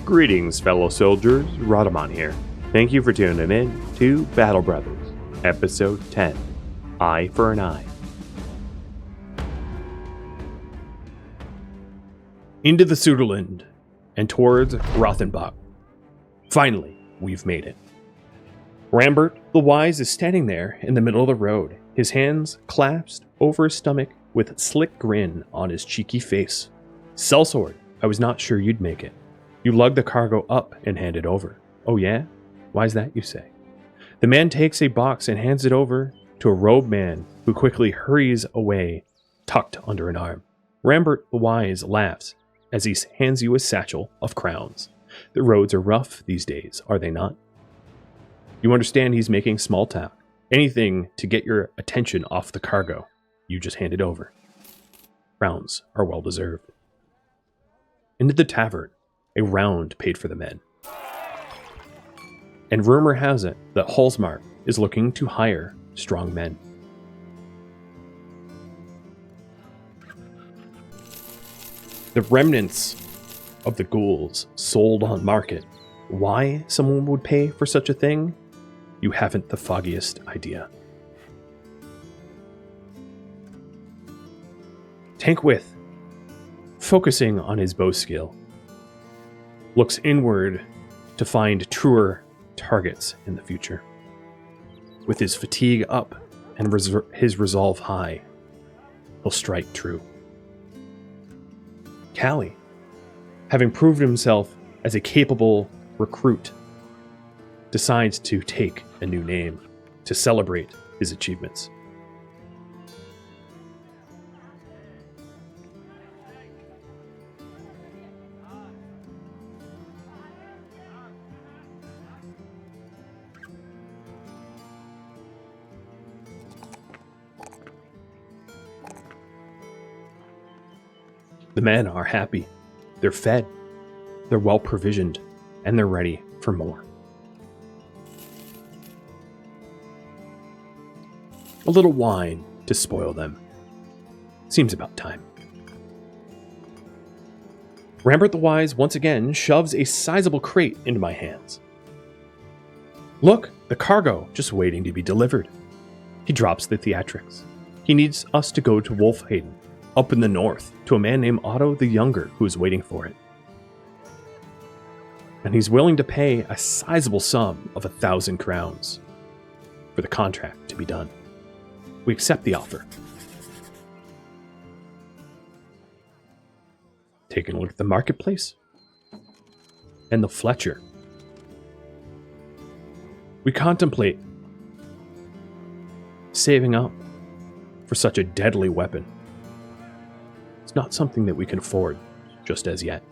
Greetings, fellow soldiers. Rodamon here. Thank you for tuning in to Battle Brothers, Episode 10, Eye for an Eye. Into the Suderland, and towards Rothenbach. Finally, we've made it. Rambert the Wise is standing there in the middle of the road, his hands clasped over his stomach with a slick grin on his cheeky face. Sellsword, I was not sure you'd make it. You lug the cargo up and hand it over. Oh yeah? Why's that, you say? The man takes a box and hands it over to a robed man who quickly hurries away, tucked under an arm. Rambert the Wise laughs as he hands you a satchel of crowns. The roads are rough these days, are they not? You understand he's making small talk. Anything to get your attention off the cargo. You just hand it over. Crowns are well deserved. Into the tavern, a round paid for the men. And rumor has it that Holzmark is looking to hire strong men. The remnants of the ghouls sold on market. Why someone would pay for such a thing? You haven't the foggiest idea. Tankwith, focusing on his bow skill, looks inward to find truer targets in the future. With his fatigue up and his resolve high, he'll strike true. Callie, having proved himself as a capable recruit, decides to take a new name to celebrate his achievements. The men are happy, they're fed, they're well provisioned, and they're ready for more. A little wine to spoil them. Seems about time. Rambert the Wise once again shoves a sizable crate into my hands. Look, the cargo, just waiting to be delivered. He drops the theatrics. He needs us to go to Wolfhaven, up in the north, to a man named Otto the Younger who is waiting for it. And he's willing to pay a sizable sum of 1,000 crowns for the contract to be done. We accept the offer. Taking a look at the marketplace and the Fletcher. We contemplate saving up for such a deadly weapon. It's not something that we can afford just as yet.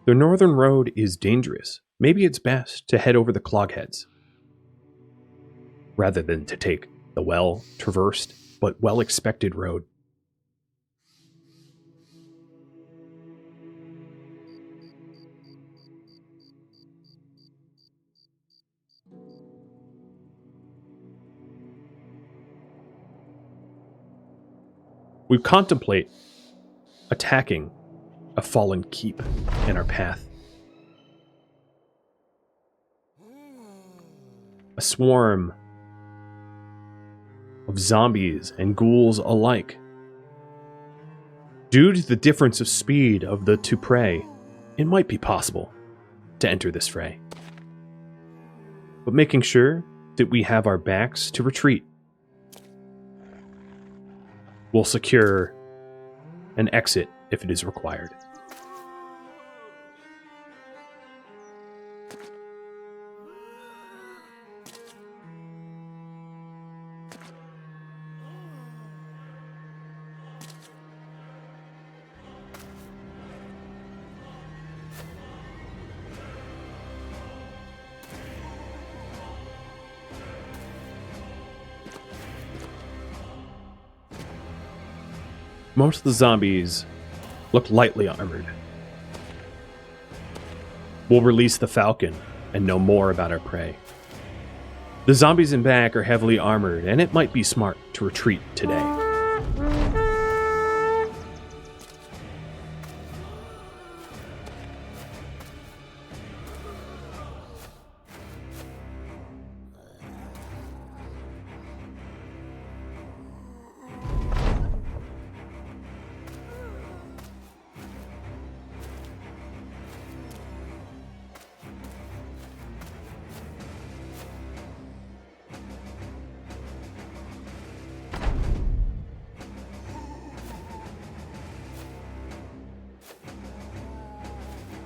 The northern road is dangerous. Maybe it's best to head over the Clogheads, rather than to take the well-traversed but well-expected road. We contemplate attacking a fallen keep in our path. A swarm of zombies and ghouls alike. Due to the difference of speed of the two prey, it might be possible to enter this fray. But making sure that we have our backs to retreat, we'll secure an exit if it is required. Most of the zombies look lightly armored. We'll release the Falcon and know more about our prey. The zombies in back are heavily armored, and it might be smart to retreat today.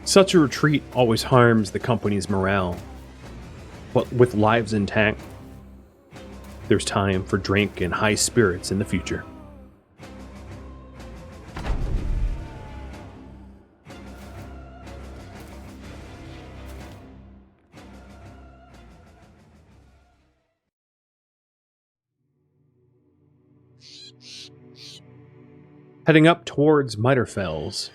Such a retreat always harms the company's morale. But with lives intact, there's time for drink and high spirits in the future. Heading up towards Mitterfels,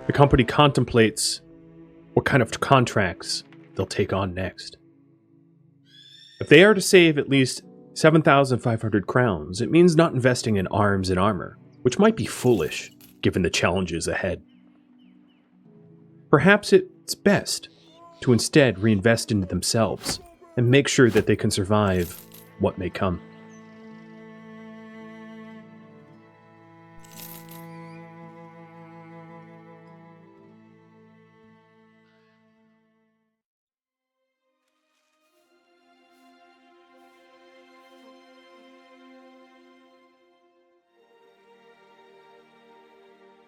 the company contemplates what kind of contracts they'll take on next. If they are to save at least 7,500 crowns, it means not investing in arms and armor, which might be foolish given the challenges ahead. Perhaps it's best to instead reinvest into themselves and make sure that they can survive what may come.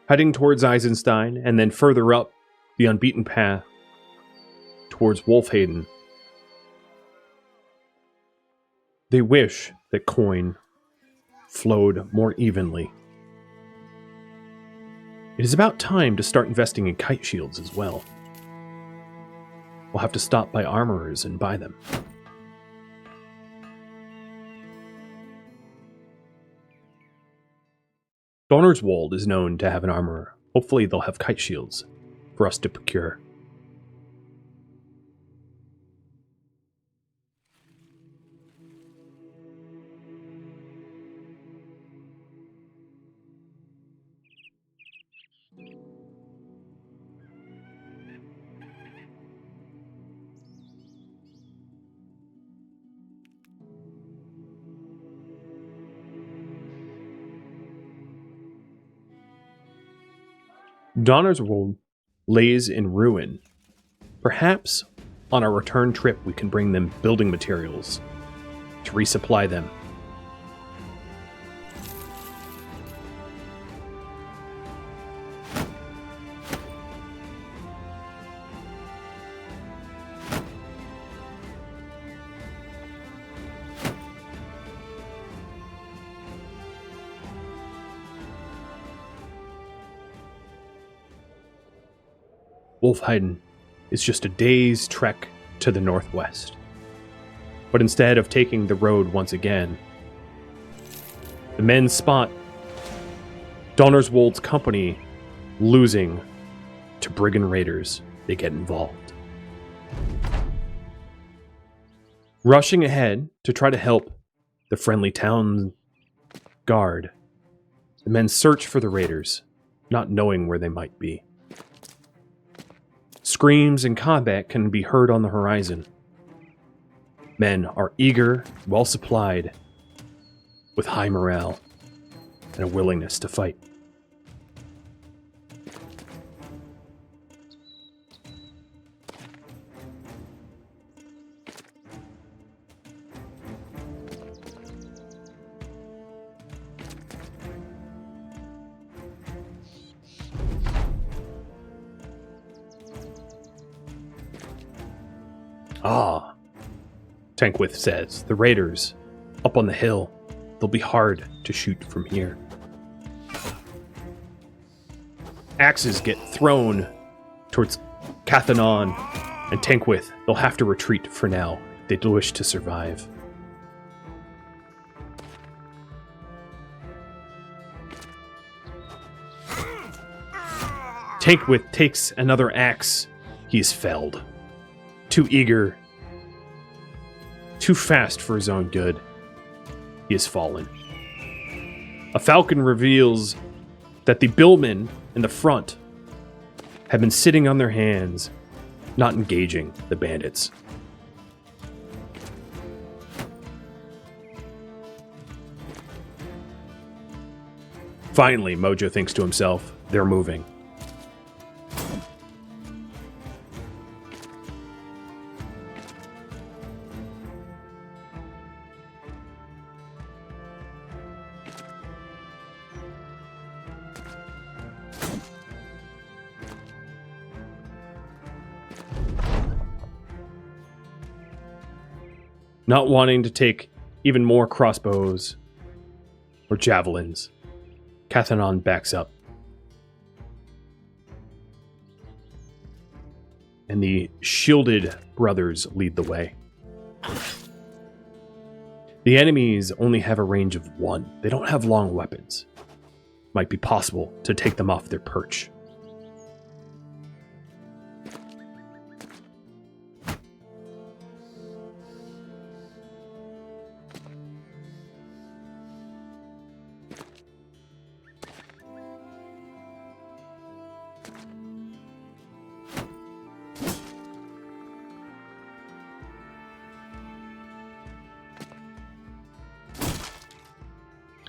Heading towards Eisenstein, and then further up the unbeaten path towards Wolfhaden, they wish that coin flowed more evenly. It is about time to start investing in kite shields as well. We'll have to stop by armorers and buy them. Donnerswold is known to have an armorer. Hopefully they'll have kite shields for us to procure. Donnerswold lays in ruin. Perhaps on our return trip we can bring them building materials to resupply them. Wolfhaden is just a day's trek to the northwest. But instead of taking the road once again, the men spot Donnerswold's company losing to brigand raiders. They get involved. Rushing ahead to try to help the friendly town guard, the men search for the raiders, not knowing where they might be. Screams and combat can be heard on the horizon. Men are eager, well supplied, with high morale and a willingness to fight. Ah, Tankwith says, the raiders, up on the hill, they'll be hard to shoot from here. Axes get thrown towards Cathanon and Tankwith. They'll have to retreat for now. They do wish to survive. Tankwith takes another axe. He is felled. Too eager, too fast for his own good. He has fallen. A falcon reveals that the billmen in the front have been sitting on their hands, not engaging the bandits. Finally, Mojo thinks to himself, they're moving. Not wanting to take even more crossbows or javelins, Cathanon backs up. And the shielded brothers lead the way. The enemies only have a range of 1. They don't have long weapons. Might be possible to take them off their perch.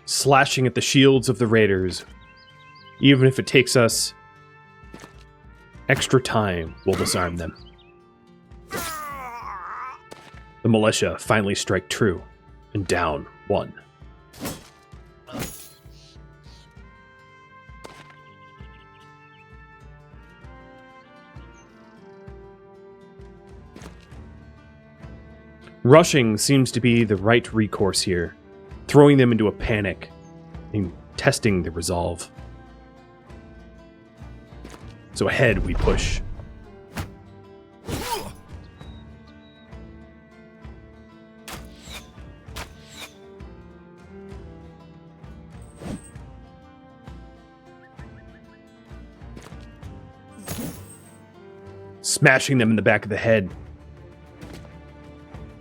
Slashing at the shields of the raiders. Even if it takes us extra time, we'll disarm them. The militia finally strike true and down 1. Rushing seems to be the right recourse here, throwing them into a panic and testing their resolve. So ahead we push. Smashing them in the back of the head.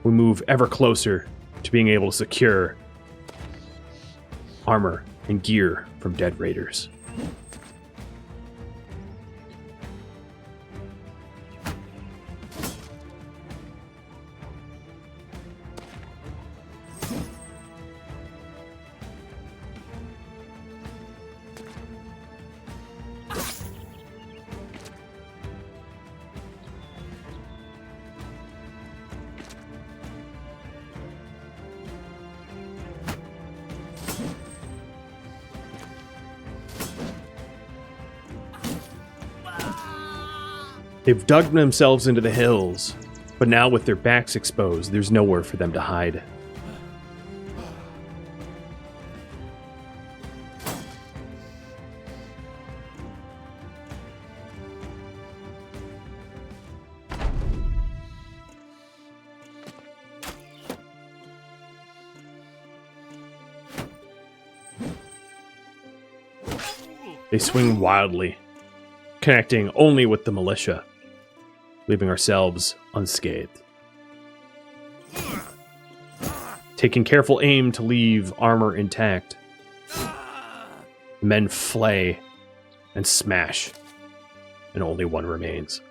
We move ever closer to being able to secure armor and gear from dead raiders. They've dug themselves into the hills, but now with their backs exposed, there's nowhere for them to hide. They swing wildly, connecting only with the militia, leaving ourselves unscathed. Taking careful aim to leave armor intact, the men flay and smash, and only 1 remains.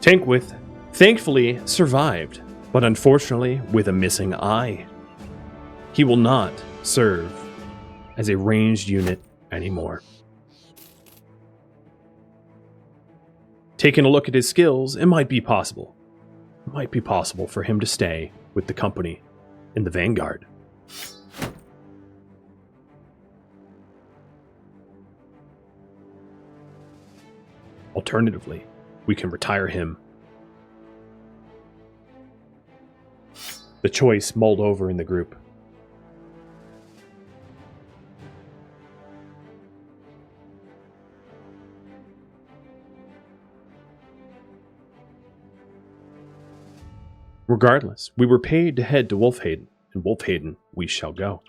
Tankwith thankfully survived, but unfortunately with a missing eye. He will not serve as a ranged unit anymore. Taking a look at his skills, it might be possible. It might be possible for him to stay with the company in the Vanguard. Alternatively, we can retire him. The choice mulled over in the group. Regardless, we were paid to head to Wolfhaden, and Wolfhaden we shall go.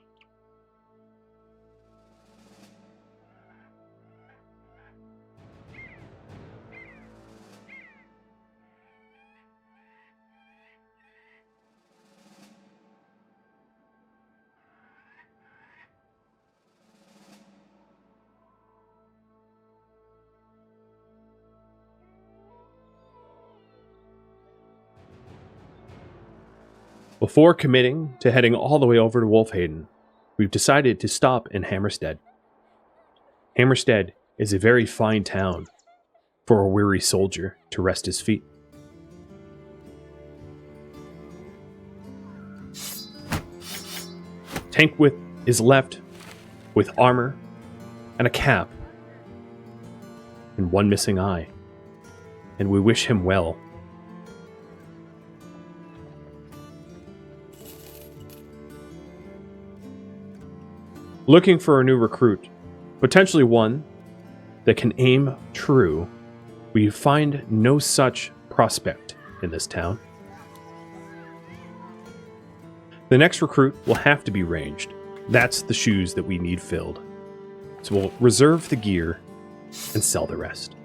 Before committing to heading all the way over to Wolfhaden, we've decided to stop in Hammerstead. Hammerstead is a very fine town for a weary soldier to rest his feet. Tankwith is left with armor and a cap and one missing eye, and we wish him well. Looking for a new recruit, potentially one that can aim true, we find no such prospect in this town. The next recruit will have to be ranged. That's the shoes that we need filled. So we'll reserve the gear and sell the rest.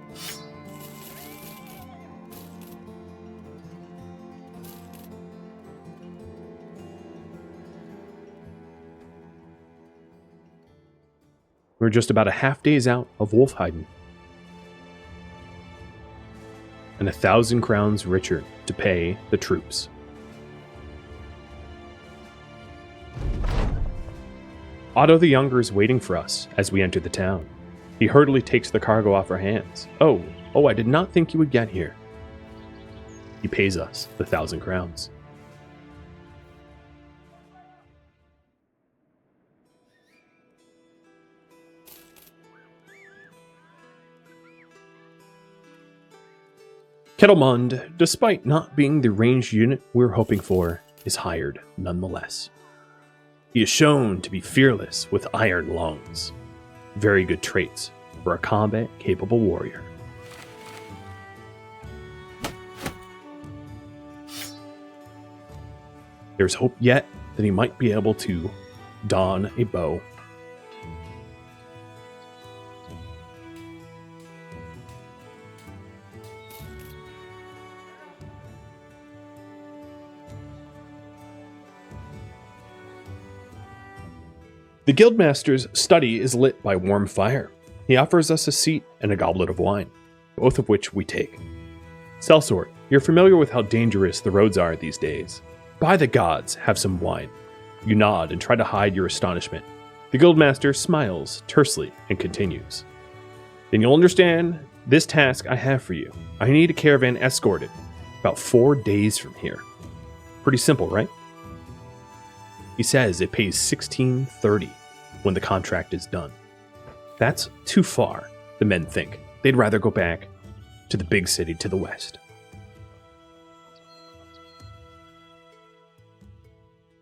We're just about a half days out of Wolfheiden, and 1,000 crowns richer to pay the troops. Otto the Younger is waiting for us as we enter the town. He hurriedly takes the cargo off our hands. Oh, I did not think you would get here. He pays us the 1,000 crowns. Kettlemund, despite not being the ranged unit we're hoping for, is hired nonetheless. He is shown to be fearless with iron lungs. Very good traits for a combat-capable warrior. There's hope yet that he might be able to don a bow. The Guildmaster's study is lit by warm fire. He offers us a seat and a goblet of wine, both of which we take. Sellsword, you're familiar with how dangerous the roads are these days. By the gods, have some wine. You nod and try to hide your astonishment. The Guildmaster smiles tersely and continues. Then you'll understand this task I have for you. I need a caravan escorted about 4 days from here. Pretty simple, right? He says it pays 1630 when the contract is done. That's too far, the men think. They'd rather go back to the big city to the west.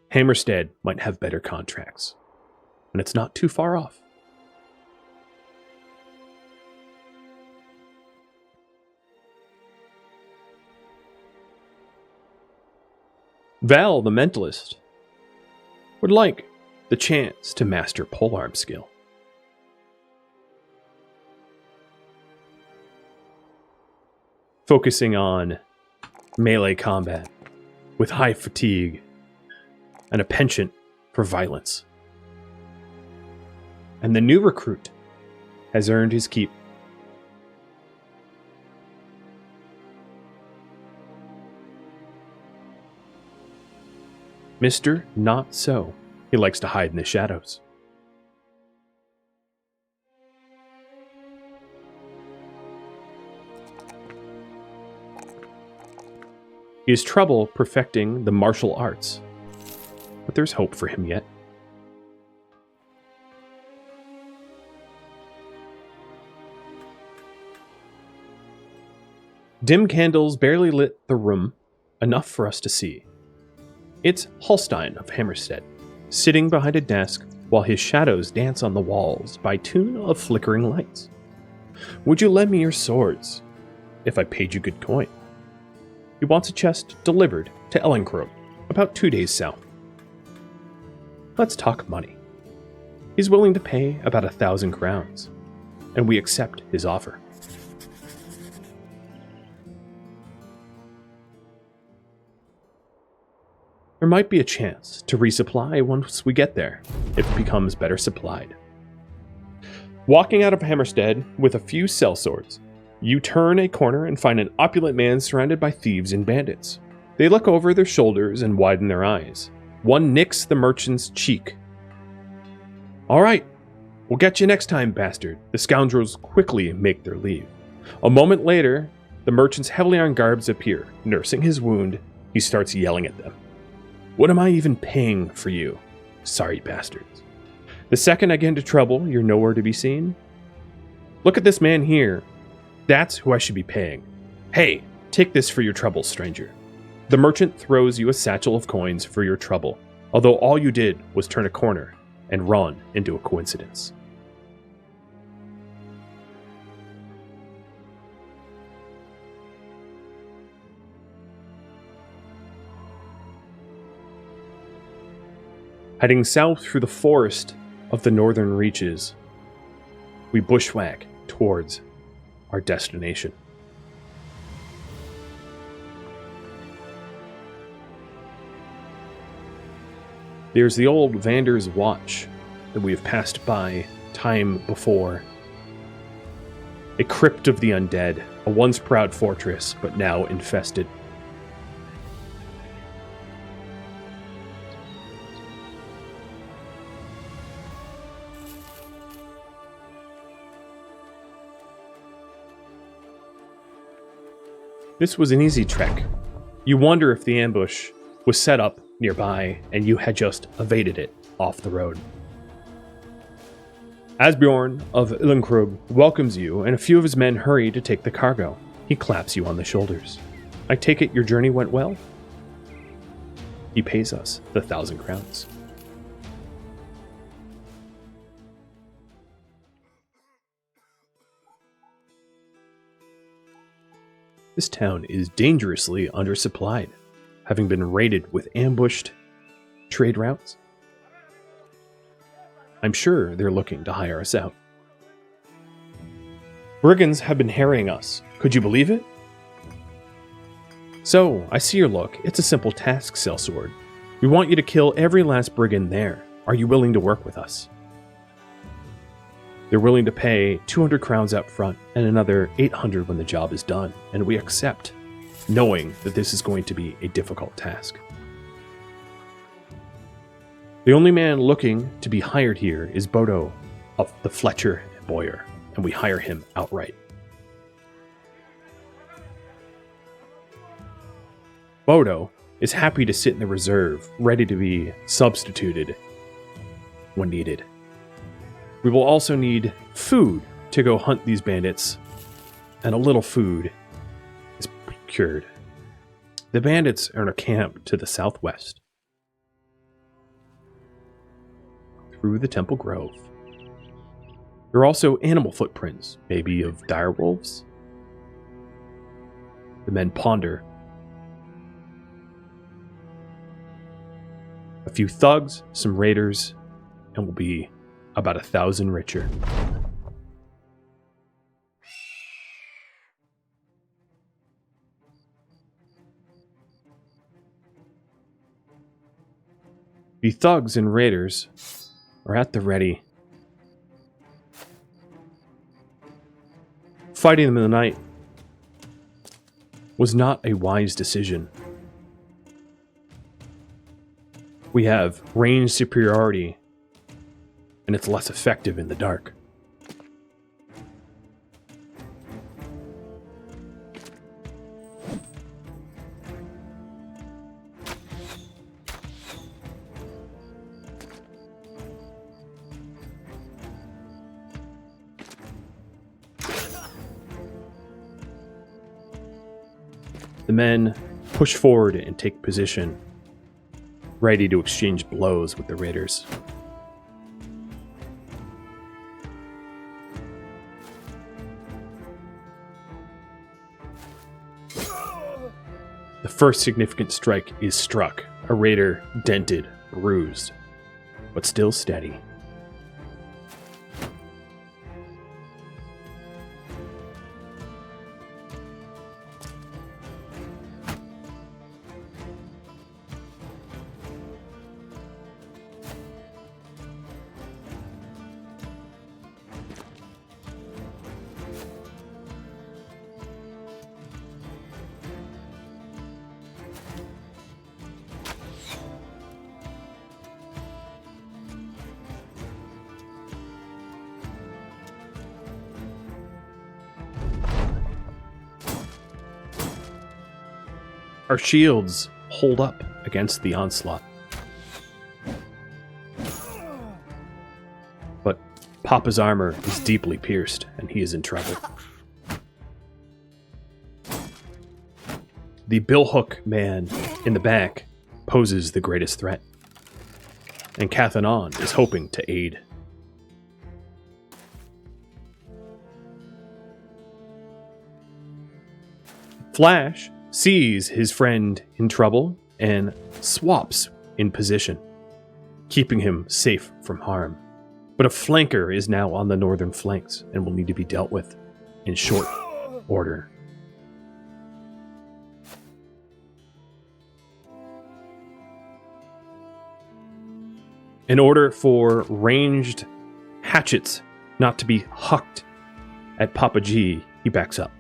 Hammerstead might have better contracts, and it's not too far off. Val, the mentalist, would like the chance to master polearm skill. Focusing on melee combat with high fatigue and a penchant for violence. And the new recruit has earned his keep. Mr. Not So. He likes to hide in the shadows. He has trouble perfecting the martial arts, but there's hope for him yet. Dim candles barely lit the room, enough for us to see. It's Holstein of Hammerstead, sitting behind a desk while his shadows dance on the walls by tune of flickering lights. Would you lend me your swords if I paid you good coin? He wants a chest delivered to Ellencroke, about 2 days south. Let's talk money. He's willing to pay about 1,000 crowns, and we accept his offer. There might be a chance to resupply once we get there, if it becomes better supplied. Walking out of Hammerstead with a few sellswords, you turn a corner and find an opulent man surrounded by thieves and bandits. They look over their shoulders and widen their eyes. One nicks the merchant's cheek. "All right, we'll get you next time, bastard." The scoundrels quickly make their leave. A moment later, the merchant's heavily armed guards appear. Nursing his wound, he starts yelling at them. "What am I even paying for you, sorry bastards? The second I get into trouble, you're nowhere to be seen. Look at this man here. That's who I should be paying. Hey, take this for your trouble, stranger. The merchant throws you a satchel of coins for your trouble, although all you did was turn a corner and run into a coincidence. Heading south through the forest of the northern reaches, we bushwhack towards our destination. There's the old Vander's Watch that we have passed by time before. A crypt of the undead, a once proud fortress, but now infested. This was an easy trek. You wonder if the ambush was set up nearby and you had just evaded it off the road. Asbjorn of Illenkrug welcomes you, and a few of his men hurry to take the cargo. He claps you on the shoulders. I take it your journey went well? He pays us the 1,000 crowns. This town is dangerously undersupplied, having been raided with ambushed trade routes. I'm sure they're looking to hire us out. Brigands have been harrying us. Could you believe it? So, I see your look. It's a simple task, Sellsword. We want you to kill every last brigand there. Are you willing to work with us? They're willing to pay 200 crowns up front and another 800 when the job is done, and we accept, knowing that this is going to be a difficult task. The only man looking to be hired here is Bodo of the Fletcher and Boyer, and we hire him outright. Bodo is happy to sit in the reserve, ready to be substituted when needed. We will also need food to go hunt these bandits, and a little food is procured. The bandits are in a camp to the southwest. Through the Temple Grove. There are also animal footprints, maybe of direwolves. The men ponder. A few thugs, some raiders, and we'll be about 1,000 richer. The thugs and raiders are at the ready. Fighting them in the night was not a wise decision. We have range superiority, and it's less effective in the dark. The men push forward and take position, ready to exchange blows with the raiders. The first significant strike is struck, a raider dented, bruised, but still steady. Our shields hold up against the onslaught. Papa's armor is deeply pierced, and he is in trouble. The billhook man in the back poses the greatest threat, and Cathanon is hoping to aid. Flash sees his friend in trouble and swaps in position, keeping him safe from harm. But a flanker is now on the northern flanks and will need to be dealt with in short order. In order for ranged hatchets not to be hucked at Papa G, he backs up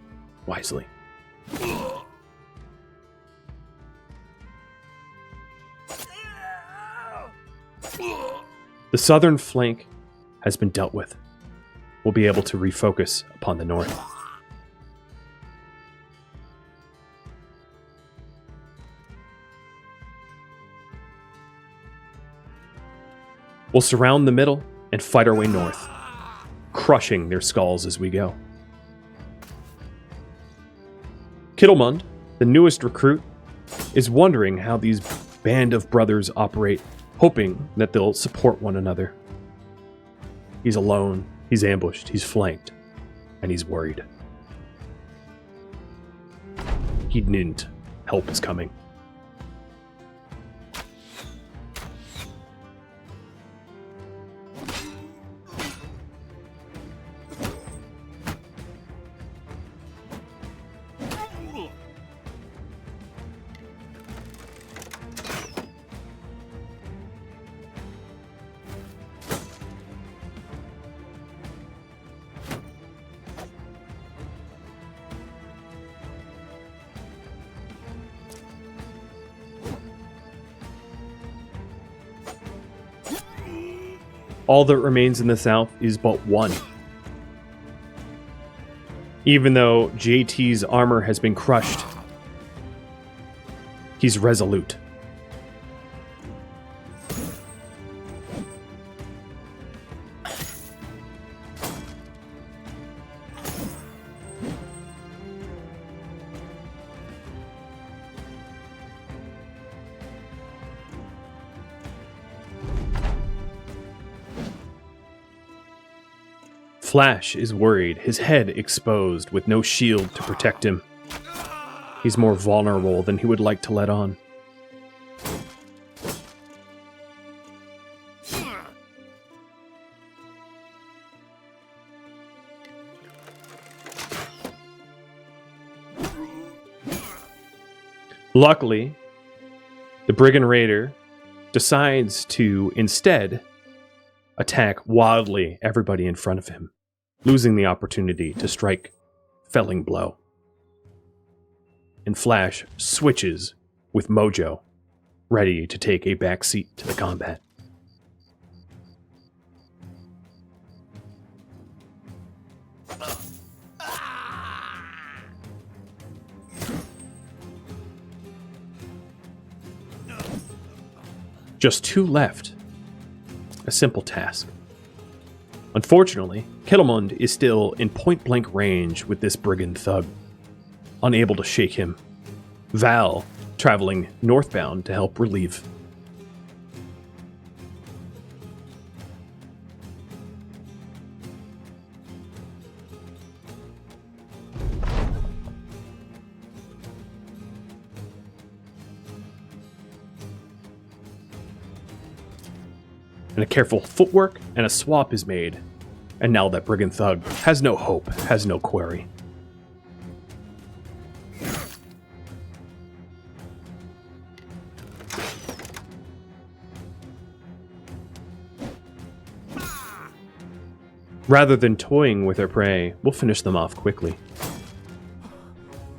wisely. The southern flank has been dealt with. We'll be able to refocus upon the north. We'll surround the middle and fight our way north, crushing their skulls as we go. Kittlemund, the newest recruit, is wondering how these band of brothers operate, hoping that they'll support one another. He's alone, he's ambushed, he's flanked, and he's worried. He needn't. Help is coming. All that remains in the south is but one. Even though JT's armor has been crushed, he's resolute. Flash is worried, his head exposed with no shield to protect him. He's more vulnerable than he would like to let on. Luckily, the Brigand Raider decides to instead attack wildly everybody in front of him, losing the opportunity to strike felling blow. And Flash switches with Mojo, ready to take a back seat to the combat. Just two left. A simple task. Unfortunately, Kittlemund is still in point-blank range with this brigand thug, unable to shake him. Val traveling northbound to help relieve. And a careful footwork and a swap is made. And now that brigand thug has no hope, has no query. Rather than toying with our prey, we'll finish them off quickly.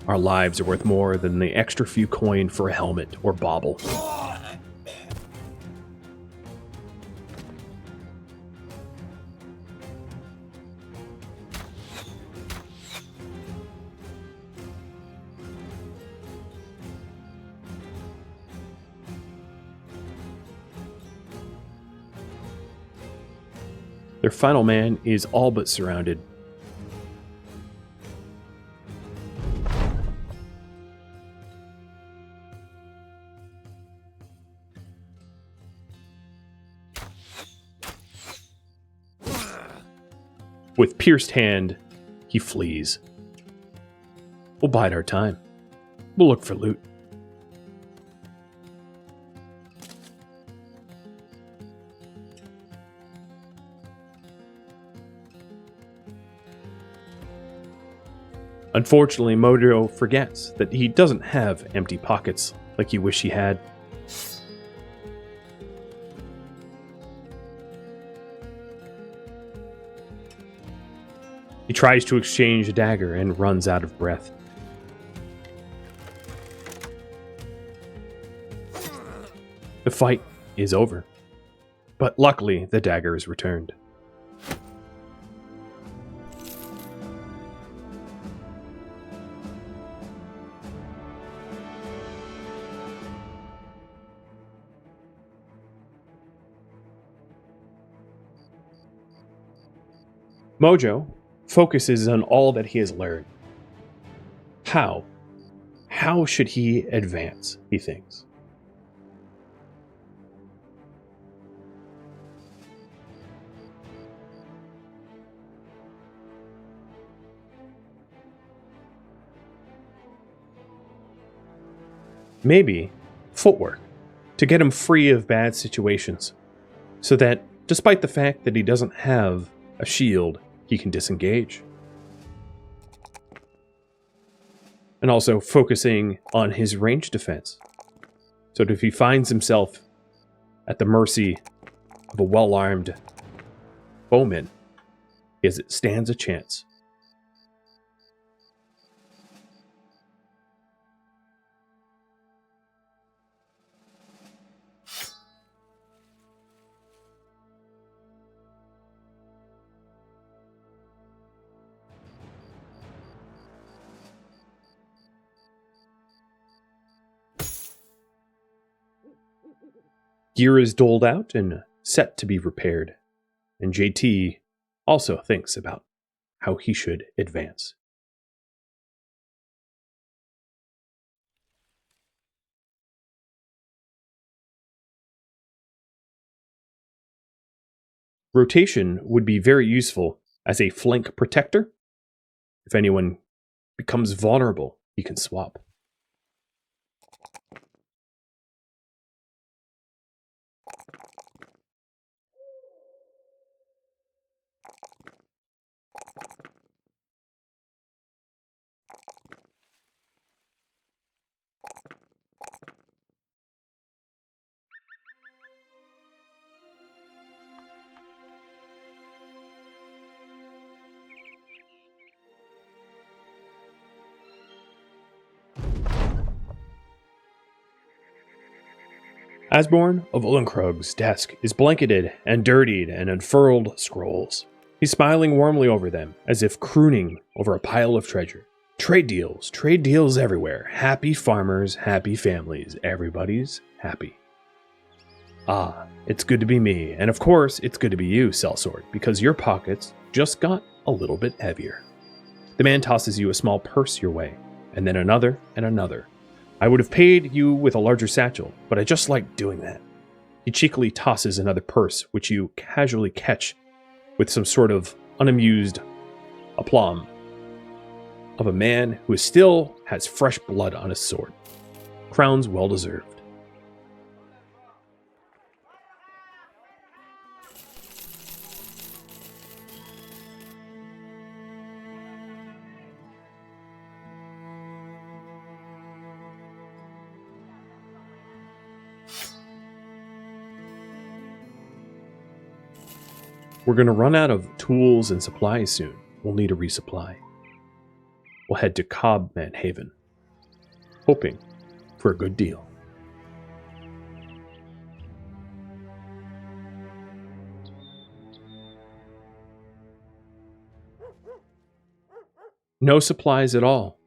Our lives are worth more than the extra few coin for a helmet or bauble. Their final man is all but surrounded. With pierced hand, he flees. We'll bide our time. We'll look for loot. Unfortunately, Mojo forgets that he doesn't have empty pockets like you wish he had. He tries to exchange a dagger and runs out of breath. The fight is over, but luckily the dagger is returned. Mojo focuses on all that he has learned. How? How should he advance, he thinks. Maybe footwork, to get him free of bad situations, so that despite the fact that he doesn't have a shield, he can disengage. And also focusing on his range defense, so that if he finds himself at the mercy of a well-armed bowman, he stands a chance. Gear is doled out and set to be repaired, and JT also thinks about how he should advance. Rotation would be very useful as a flank protector. If anyone becomes vulnerable, he can swap. Asborn of Ullenkrog's desk is blanketed and dirtied and unfurled scrolls. He's smiling warmly over them, as if crooning over a pile of treasure. Trade deals everywhere. Happy farmers, happy families, everybody's happy. Ah, it's good to be me, and of course it's good to be you, sellsword, because your pockets just got a little bit heavier. The man tosses you a small purse your way, and then another and another. I would have paid you with a larger satchel, but I just like doing that. He cheekily tosses another purse, which you casually catch with some sort of unamused aplomb of a man who still has fresh blood on his sword. Crown's well deserved. We're going to run out of tools and supplies soon. We'll need a resupply. We'll head to Cobman Haven, hoping for a good deal. No supplies at all.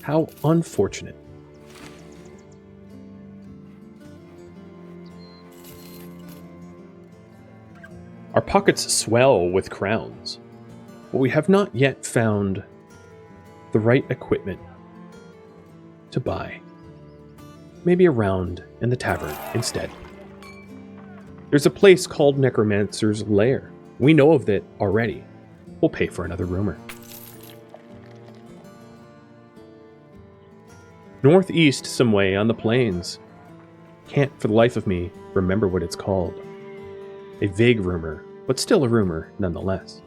How unfortunate. Our pockets swell with crowns, but we have not yet found the right equipment to buy. Maybe a round in the tavern instead. There's a place called Necromancer's Lair. We know of it already. We'll pay for another rumor. Northeast some way on the plains. Can't for the life of me remember what it's called. A vague rumor, but still a rumor nonetheless.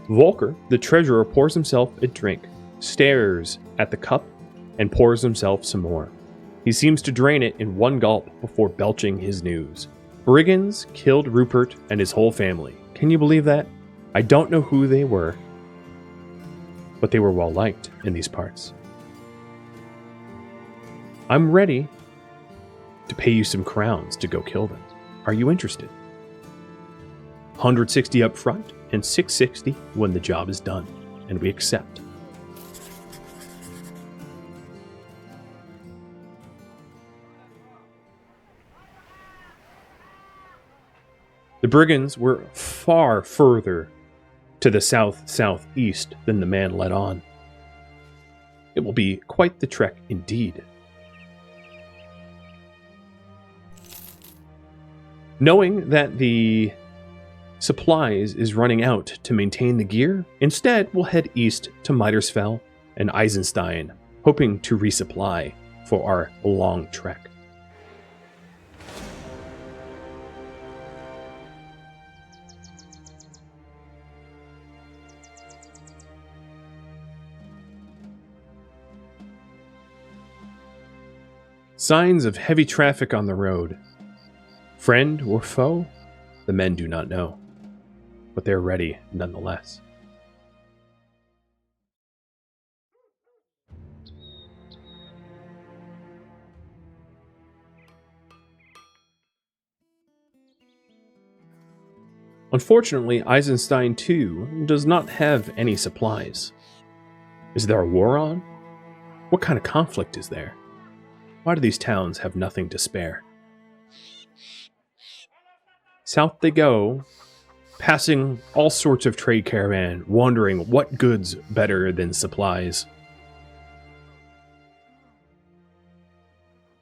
Volker, the treasurer, pours himself a drink, stares at the cup, and pours himself some more. He seems to drain it in one gulp before belching his news. Brigands killed Rupert and his whole family. Can you believe that? I don't know who they were, but they were well liked in these parts. I'm ready to pay you some crowns to go kill them. Are you interested? 160 up front and 660 when the job is done, and we accept. The brigands were far further to the south-southeast than the man led on. It will be quite the trek indeed. Knowing that the supplies is running out to maintain the gear, instead we'll head east to Mitersfell and Eisenstein, hoping to resupply for our long trek. Signs of heavy traffic on the road. Friend or foe? The men do not know, but they're ready nonetheless. Unfortunately, Eisenstein 2 does not have any supplies. Is there a war on? What kind of conflict is there? Why do these towns have nothing to spare? South they go, passing all sorts of trade caravan, wondering what goods better than supplies.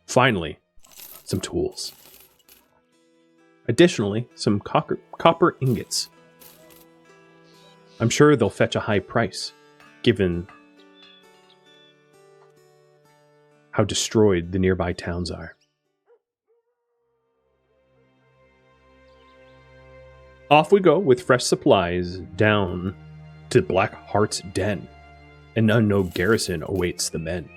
Finally, some tools. Additionally, some copper ingots. I'm sure they'll fetch a high price, given how destroyed the nearby towns are. Off we go with fresh supplies down to Blackheart's den. An unknown garrison awaits the men.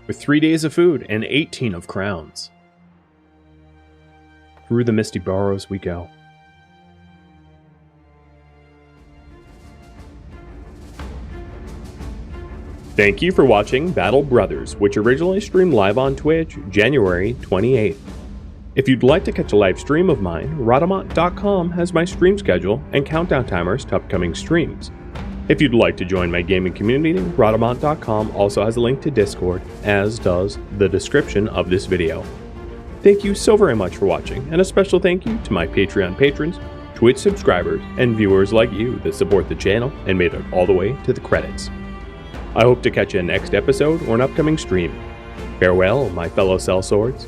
With 3 days of food and 18 of crowns. Through the misty burrows we go. Thank you for watching Battle Brothers, which originally streamed live on Twitch January 28th. If you'd like to catch a live stream of mine, Rhodamont.com has my stream schedule and countdown timers to upcoming streams. If you'd like to join my gaming community, Rhodamont.com also has a link to Discord, as does the description of this video. Thank you so very much for watching, and a special thank you to my Patreon patrons, Twitch subscribers, and viewers like you that support the channel and made it all the way to the credits. I hope to catch you in next episode or an upcoming stream. Farewell, my fellow sellswords.